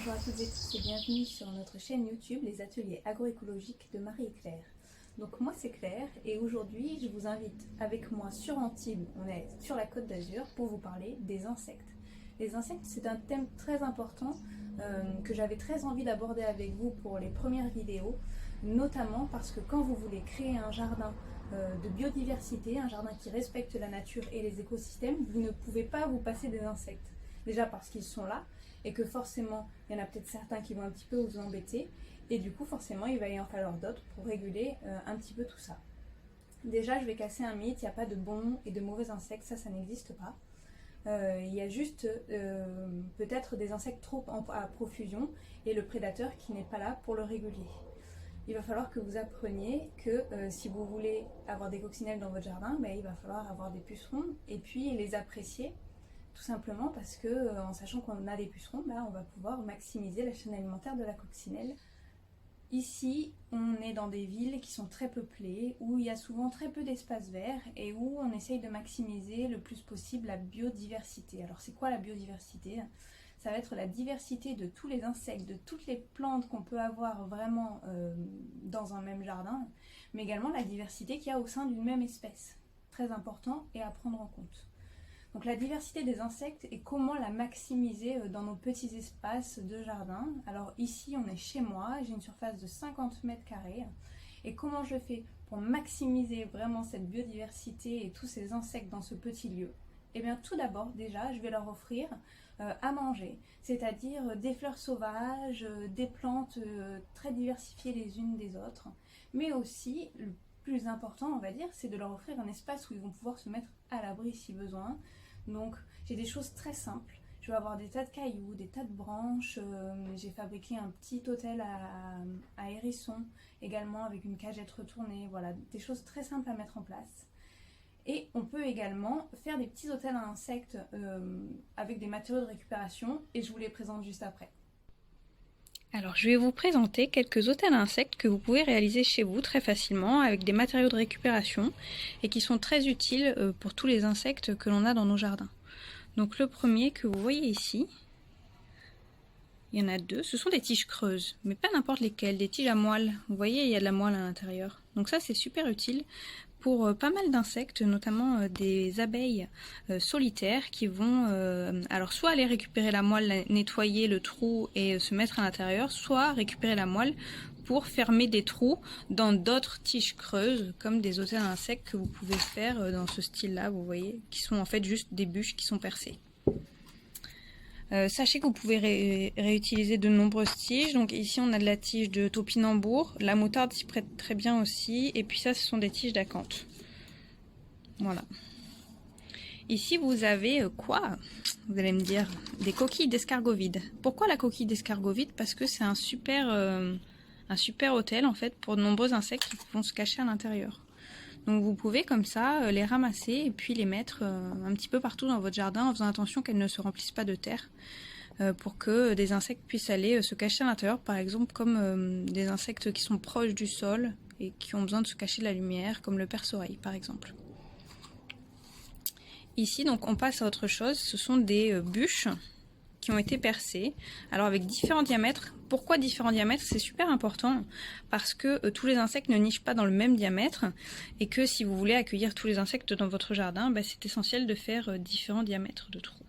Bonjour à toutes et tous et bienvenue sur notre chaîne YouTube Les Ateliers Agroécologiques de Marie et Claire. Donc moi c'est Claire et aujourd'hui je vous invite avec moi sur Antibes, on est sur la Côte d'Azur, pour vous parler des insectes. Les insectes, c'est un thème très important que j'avais très envie d'aborder avec vous pour les premières vidéos, notamment parce que quand vous voulez créer un jardin de biodiversité, un jardin qui respecte la nature et les écosystèmes, vous ne pouvez pas vous passer des insectes. Déjà parce qu'ils sont là et que forcément il y en a peut-être certains qui vont un petit peu vous embêter et du coup forcément il va y en falloir d'autres pour réguler un petit peu tout ça. Déjà je vais casser un mythe, il n'y a pas de bons et de mauvais insectes, ça n'existe pas. Il y a juste peut-être des insectes trop à profusion et le prédateur qui n'est pas là pour le réguler. Il va falloir que vous appreniez que si vous voulez avoir des coccinelles dans votre jardin, il va falloir avoir des pucerons et puis les apprécier, tout simplement parce que en sachant qu'on a des pucerons, on va pouvoir maximiser la chaîne alimentaire de la coccinelle. Ici, on est dans des villes qui sont très peuplées, où il y a souvent très peu d'espaces verts et où on essaye de maximiser le plus possible la biodiversité. Alors c'est quoi la biodiversité ? Ça va être la diversité de tous les insectes, de toutes les plantes qu'on peut avoir vraiment dans un même jardin, mais également la diversité qu'il y a au sein d'une même espèce. Très important et à prendre en compte. Donc la diversité des insectes et comment la maximiser dans nos petits espaces de jardin. Alors ici on est chez moi, j'ai une surface de 50 mètres carrés. Et comment je fais pour maximiser vraiment cette biodiversité et tous ces insectes dans ce petit lieu ? Eh bien tout d'abord déjà je vais leur offrir à manger, c'est-à-dire des fleurs sauvages, des plantes très diversifiées les unes des autres, mais aussi le plus important on va dire c'est de leur offrir un espace où ils vont pouvoir se mettre à l'abri si besoin. Donc j'ai des choses très simples, je vais avoir des tas de cailloux, des tas de branches, j'ai fabriqué un petit hôtel à hérissons également avec une cagette retournée, voilà, des choses très simples à mettre en place. Et on peut également faire des petits hôtels à insectes avec des matériaux de récupération et je vous les présente juste après. Alors je vais vous présenter quelques hôtels à insectes que vous pouvez réaliser chez vous très facilement avec des matériaux de récupération et qui sont très utiles pour tous les insectes que l'on a dans nos jardins. Donc le premier que vous voyez ici, il y en a deux, ce sont des tiges creuses, mais pas n'importe lesquelles, des tiges à moelle. Vous voyez, il y a de la moelle à l'intérieur. Donc ça c'est super utile pour pas mal d'insectes, notamment des abeilles solitaires qui vont alors soit aller récupérer la moelle, nettoyer le trou et se mettre à l'intérieur, soit récupérer la moelle pour fermer des trous dans d'autres tiges creuses, comme des hôtels à insectes que vous pouvez faire dans ce style-là, vous voyez, qui sont en fait juste des bûches qui sont percées. Sachez que vous pouvez réutiliser de nombreuses tiges. Donc ici on a de la tige de topinambour, la moutarde s'y prête très bien aussi, et puis ça ce sont des tiges d'acanthe. Voilà. Ici vous avez quoi? Vous allez me dire des coquilles d'escargot vide. Pourquoi la coquille d'escargot vide? Parce que c'est un super hôtel en fait pour de nombreux insectes qui vont se cacher à l'intérieur. Donc vous pouvez comme ça les ramasser et puis les mettre un petit peu partout dans votre jardin en faisant attention qu'elles ne se remplissent pas de terre pour que des insectes puissent aller se cacher à l'intérieur, par exemple comme des insectes qui sont proches du sol et qui ont besoin de se cacher de la lumière, comme le perce-oreille par exemple. Ici donc on passe à autre chose, ce sont des bûches qui ont été percées, alors avec différents diamètres. Pourquoi différents diamètres? C'est super important parce que tous les insectes ne nichent pas dans le même diamètre et que si vous voulez accueillir tous les insectes dans votre jardin, c'est essentiel de faire différents diamètres de trous.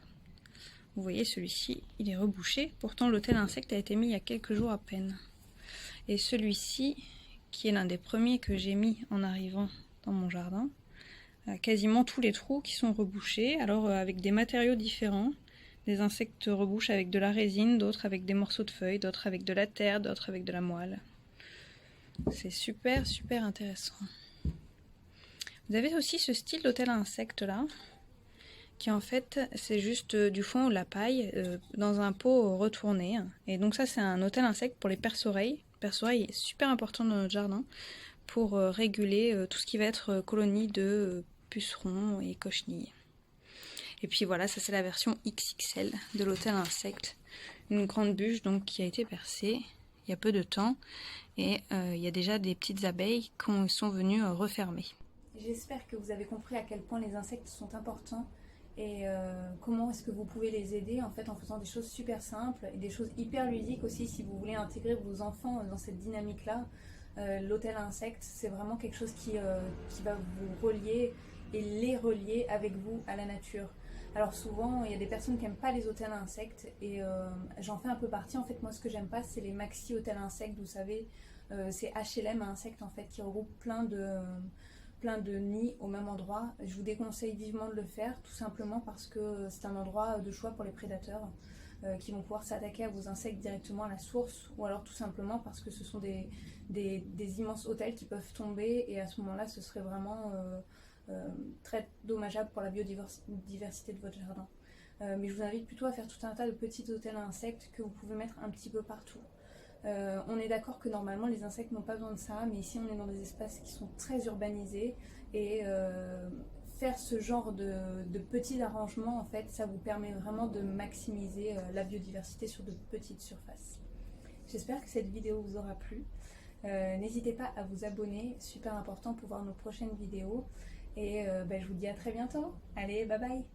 Vous voyez celui-ci, il est rebouché, pourtant l'hôtel à insectes a été mis il y a quelques jours à peine. Et celui-ci, qui est l'un des premiers que j'ai mis en arrivant dans mon jardin, a quasiment tous les trous qui sont rebouchés, alors avec des matériaux différents. Des insectes rebouchent avec de la résine, d'autres avec des morceaux de feuilles, d'autres avec de la terre, d'autres avec de la moelle. C'est super intéressant. Vous avez aussi ce style d'hôtel à insectes là, qui en fait c'est juste du foin ou de la paille dans un pot retourné. Et donc ça c'est un hôtel à insectes pour les perce-oreilles. Le perce-oreille est super important dans notre jardin pour réguler tout ce qui va être colonie de pucerons et cochenilles. Et puis voilà, ça c'est la version XXL de l'hôtel à insectes. Une grande bûche donc qui a été percée il y a peu de temps. Et il y a déjà des petites abeilles qui sont venues refermer. J'espère que vous avez compris à quel point les insectes sont importants et comment est-ce que vous pouvez les aider en fait en faisant des choses super simples et des choses hyper ludiques aussi si vous voulez intégrer vos enfants dans cette dynamique-là. L'hôtel à insectes, c'est vraiment quelque chose qui va vous relier et les relier avec vous à la nature. Alors souvent, il y a des personnes qui n'aiment pas les hôtels à insectes et j'en fais un peu partie. En fait, moi, ce que j'aime pas, c'est les maxi hôtels à insectes. Vous savez, c'est HLM à insectes en fait qui regroupe plein de nids au même endroit. Je vous déconseille vivement de le faire, tout simplement parce que c'est un endroit de choix pour les prédateurs qui vont pouvoir s'attaquer à vos insectes directement à la source, ou alors tout simplement parce que ce sont des immenses hôtels qui peuvent tomber, et à ce moment-là, ce serait vraiment très dommageable pour la biodiversité de votre jardin. Mais je vous invite plutôt à faire tout un tas de petits hôtels à insectes que vous pouvez mettre un petit peu partout. On est d'accord que normalement les insectes n'ont pas besoin de ça, mais ici on est dans des espaces qui sont très urbanisés et faire ce genre de petits arrangements, en fait, ça vous permet vraiment de maximiser la biodiversité sur de petites surfaces. J'espère que cette vidéo vous aura plu. N'hésitez pas à vous abonner, super important pour voir nos prochaines vidéos. Et je vous dis à très bientôt. Allez, bye bye!